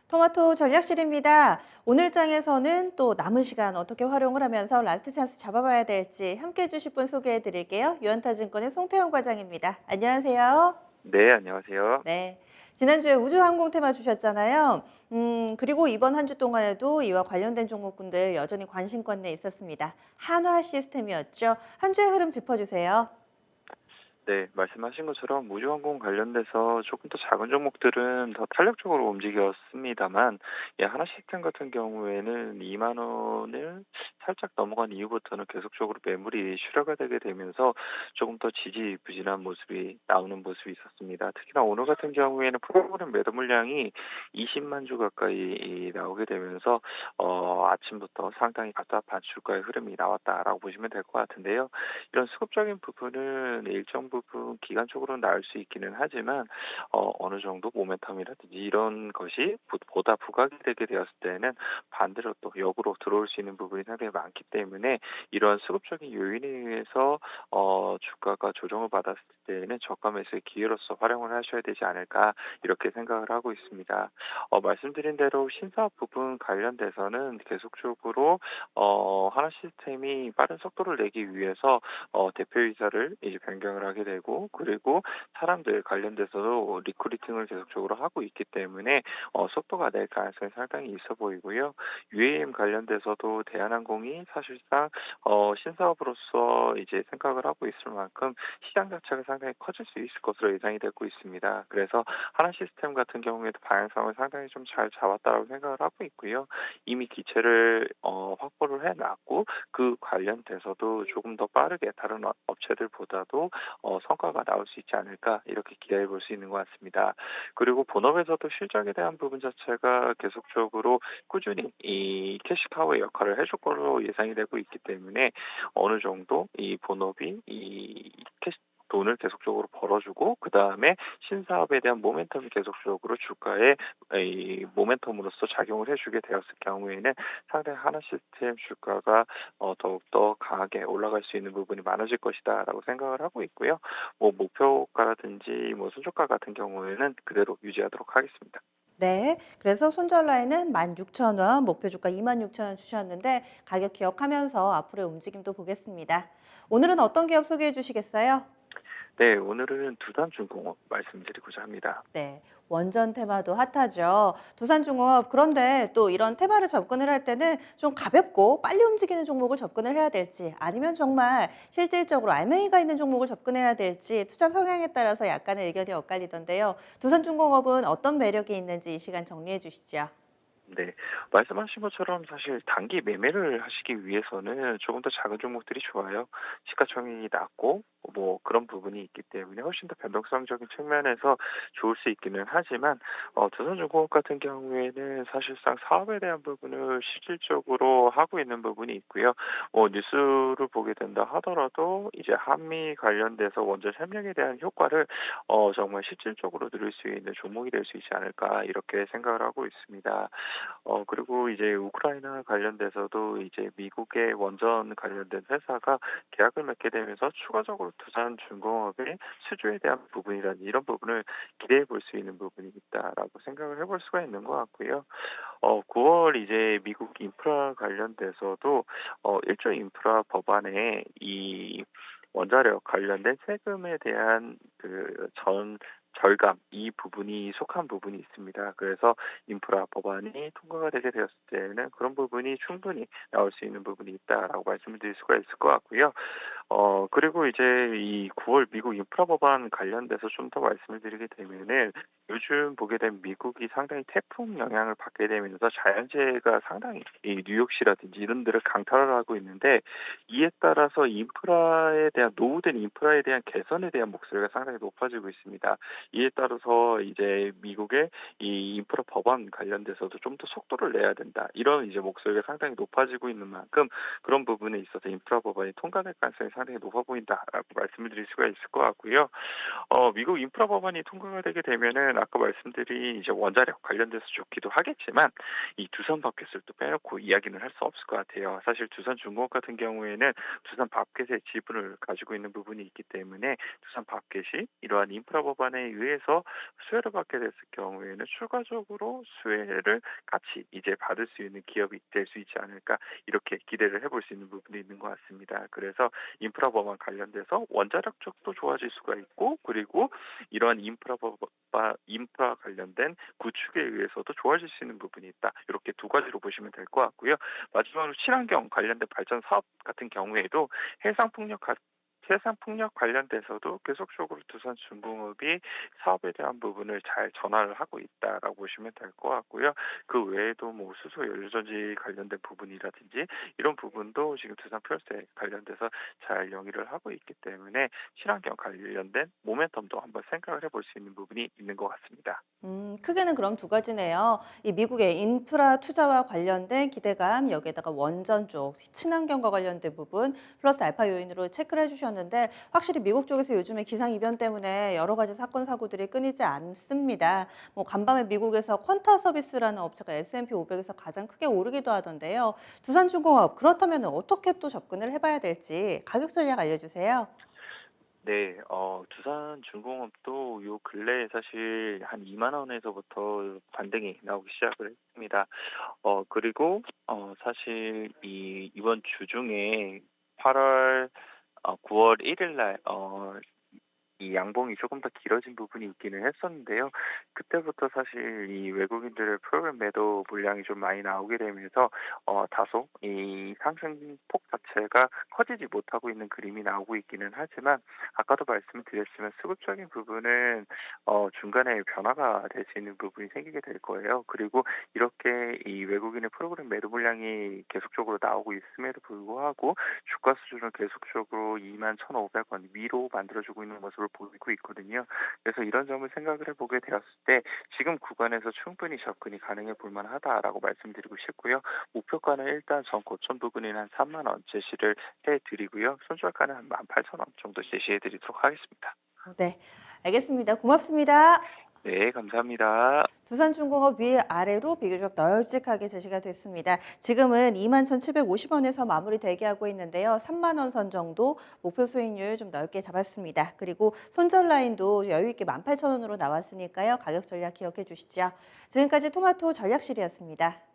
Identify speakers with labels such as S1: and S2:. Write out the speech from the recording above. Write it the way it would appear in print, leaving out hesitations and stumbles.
S1: 토마토 전략실입니다. 오늘 장에서는 또 남은 시간 어떻게 활용을 하면서 라스트 찬스 잡아봐야 될지 함께 해주실 분 소개해 드릴게요. 유한타증권의 송태영 과장입니다. 안녕하세요.
S2: 네, 안녕하세요.
S1: 네. 지난주에 우주항공 테마 주셨잖아요. 그리고 이번 한 주 동안에도 이와 관련된 종목군들 여전히 관심권 내에 있었습니다. 한화 시스템이었죠. 한 주의 흐름 짚어주세요.
S2: 네, 말씀하신 것처럼 우주항공 관련돼서 조금 더 작은 종목들은 더 탄력적으로 움직였습니다만, 하나 시스템 같은 경우에는 2만 원을 살짝 넘어간 이후부터는 계속적으로 매물이 출하가 되게 되면서 조금 더 지지부진한 모습이 나오는 모습이 있었습니다. 특히나 오늘 같은 경우에는 프로그램 매도 물량이 20만 주 가까이 나오게 되면서 아침부터 상당히 답답한 주가의 흐름이 나왔다라고 보시면 될 것 같은데요. 이런 수급적인 부분은 일정 부분 기간적으로는 나을 수 있기는 하지만 어느 정도 모멘텀이라든지 이런 것이 보다 부각이 되게 되었을 때는 반대로 또 역으로 들어올 수 있는 부분이 상당히 많기 때문에 이러한 수급적인 요인에 의해서 주가가 조정을 받았을 때에는 저가 매수의 기회로서 활용을 하셔야 되지 않을까 이렇게 생각을 하고 있습니다. 말씀드린 대로 신사업 부분 관련돼서는 계속적으로 하나 시스템이 빠른 속도를 내기 위해서 대표이사를 이제 변경을 하게 되고, 그리고 사람들 관련돼서도 리크루팅을 계속적으로 하고 있기 때문에 속도가 낼 가능성이 상당히 있어 보이고요. UAM 관련돼서도 대한항공이 사실상 신사업으로서 이제 생각을 하고 있을 만큼 시장 자체가 상당히 커질 수 있을 것으로 예상이 되고 있습니다. 그래서 하나 시스템 같은 경우에도 방향성을 상당히 좀 잘 잡았다고 생각을 하고 있고요. 이미 기체를 확보를 해놨고, 그 관련돼서도 조금 더 빠르게 다른 업체들보다도 성과가 나올 수 있지 않을까 이렇게 기대해 볼 수 있는 것 같습니다. 그리고 본업에서도 실적에 대한 부분 자체가 계속적으로 꾸준히 이 캐시카우의 역할을 해줄 걸로 예상이 되고 있기 때문에 어느 정도 이 본업이 이 캐시 돈을 계속적으로 벌어주고, 그 다음에 신사업에 대한 모멘텀이 계속적으로 주가에 이 모멘텀으로서 작용을 해주게 되었을 경우에는 상당히 하나 시스템 주가가 더욱더 강하게 올라갈 수 있는 부분이 많아질 것이다라고 생각을 하고 있고요. 뭐 목표가라든지 뭐 순저가 같은 경우에는 그대로 유지하도록 하겠습니다.
S1: 네. 그래서 손절 라인은 16,000원, 목표 주가 26,000원 주셨는데 가격 기억하면서 앞으로의 움직임도 보겠습니다. 오늘은 어떤 기업 소개해 주시겠어요?
S2: 네, 오늘은 두산중공업 말씀드리고자 합니다.
S1: 네. 원전 테마도 핫하죠. 두산중업 그런데 또 이런 테마를 접근을 할 때는 좀 가볍고 빨리 움직이는 종목을 접근을 해야 될지 아니면 정말 실질적으로 알맹이가 있는 종목을 접근해야 될지 투자 성향에 따라서 약간의 의견이 엇갈리던데요. 두산중공업은 어떤 매력이 있는지 이 시간 정리해 주시죠.
S2: 네, 말씀하신 것처럼 사실 단기 매매를 하시기 위해서는 조금 더 작은 종목들이 좋아요. 시가총액이 낮고 뭐 그런 부분이 있기 때문에 훨씬 더 변동성적인 측면에서 좋을 수 있기는 하지만 두산중공업 같은 경우에는 사실상 사업에 대한 부분을 실질적으로 하고 있는 부분이 있고요. 뉴스를 보게 된다 하더라도 이제 한미 관련돼서 원전 협력에 대한 효과를 정말 실질적으로 누릴 수 있는 종목이 될 수 있지 않을까 이렇게 생각을 하고 있습니다. 그리고 이제 우크라이나 관련돼서도 이제 미국의 원전 관련된 회사가 계약을 맺게 되면서 추가적으로 두산중공업의 수주에 대한 부분이라든지 이런 부분을 기대해 볼 수 있는 부분이 있다라고 생각을 해볼 수가 있는 것 같고요. 9월 이제 미국 인프라 관련돼서도 1조 인프라 법안에 이 원자력 관련된 세금에 대한 절감 이 부분이 속한 부분이 있습니다. 그래서 인프라 법안이 통과가 되게 되었을 때는 그런 부분이 충분히 나올 수 있는 부분이 있다라고 말씀을 드릴 수가 있을 것 같고요. 그리고 이제 이 9월 미국 인프라 법안 관련돼서 좀 더 말씀을 드리게 되면은 요즘 보게 되면 미국이 상당히 태풍 영향을 받게 되면서 자연재해가 상당히 이 뉴욕시라든지 이런 데를 강타를 하고 있는데, 이에 따라서 인프라에 대한 노후된 인프라에 대한 개선에 대한 목소리가 상당히 높아지고 있습니다. 이에 따라서 이제 미국의 이 인프라 법안 관련돼서도 좀 더 속도를 내야 된다. 이런 이제 목소리가 상당히 높아지고 있는 만큼 그런 부분에 있어서 인프라 법안이 통과될 가능성이 상당히 높아 보인다라고 말씀을 드릴 수가 있을 것 같고요. 미국 인프라 법안이 통과가 되게 되면은 아까 말씀드린 이제 원자력 관련돼서 좋기도 하겠지만 이 두산 밥켓을 또 빼놓고 이야기는 할 수 없을 것 같아요. 사실 두산중공업 같은 경우에는 두산 밥켓의 지분을 가지고 있는 부분이 있기 때문에 두산 밥켓이 이러한 인프라 법안에 의해서 수혜를 받게 됐을 경우에는 추가적으로 수혜를 같이 이제 받을 수 있는 기업이 될 수 있지 않을까 이렇게 기대를 해볼 수 있는 부분이 있는 것 같습니다. 그래서 인프라 법안 관련돼서 원자력 쪽도 좋아질 수가 있고 그리고 이러한 인프라 관련된 구축에 의해서도 좋아질 수 있는 부분이 있다. 이렇게 두 가지로 보시면 될 것 같고요. 마지막으로 친환경 관련된 발전 사업 같은 경우에도 해상 풍력 관련돼서도 계속적으로 두산중공업이 사업에 대한 부분을 잘 전환을 하고 있다라고 보시면 될 것 같고요. 그 외에도 뭐 수소 연료전지 관련된 부분이라든지 이런 부분도 지금 두산 퓨얼스에 관련돼서 잘 영위를 하고 있기 때문에 친환경 관련된 모멘텀도 한번 생각을 해볼 수 있는 부분이 있는 것 같습니다.
S1: 크게는 그럼 두 가지네요. 이 미국의 인프라 투자와 관련된 기대감, 여기에다가 원전 쪽, 친환경과 관련된 부분, 플러스 알파 요인으로 체크를 해주셨는데, 확실히 미국 쪽에서 요즘에 기상이변 때문에 여러 가지 사건, 사고들이 끊이지 않습니다. 뭐 간밤에 미국에서 퀀타 서비스라는 업체가 S&P 500에서 가장 크게 오르기도 하던데요. 두산중공업, 그렇다면 어떻게 또 접근을 해봐야 될지 가격 전략 알려주세요.
S2: 네, 두산중공업도 요 근래에 사실 한 2만 원에서부터 반등이 나오기 시작을 했습니다. 그리고 사실 이번 주 중에 8월 9월 1일 날 이 양봉이 조금 더 길어진 부분이 있기는 했었는데요. 그때부터 사실 이 외국인들의 프로그램 매도 물량이 좀 많이 나오게 되면서 다소 이 상승폭 자체가 커지지 못하고 있는 그림이 나오고 있기는 하지만 아까도 말씀드렸지만 수급적인 부분은 중간에 변화가 될 수 있는 부분이 생기게 될 거예요. 그리고 이렇게 이 외국인의 프로그램 매도 물량이 계속적으로 나오고 있음에도 불구하고 주가 수준은 계속적으로 21,500원 위로 만들어주고 있는 모습을 보이고 있거든요. 그래서 이런 점을 생각을 해보게 되었을 때 지금 구간에서 충분히 접근이 가능해 볼 만하다라고 말씀드리고 싶고요. 목표가는 일단 전 고점 부근인 한 3만 원 제시를 해드리고요. 손절가는 한 18,000원 정도 제시해드리도록 하겠습니다.
S1: 네, 알겠습니다. 고맙습니다.
S2: 네, 감사합니다.
S1: 두산중공업 위아래로 비교적 널찍하게 제시가 됐습니다. 지금은 21,750원에서 마무리 대기하고 있는데요. 3만 원 선 정도 목표 수익률 좀 넓게 잡았습니다. 그리고 손절 라인도 여유 있게 18,000원으로 나왔으니까요. 가격 전략 기억해 주시죠. 지금까지 토마토 전략실이었습니다.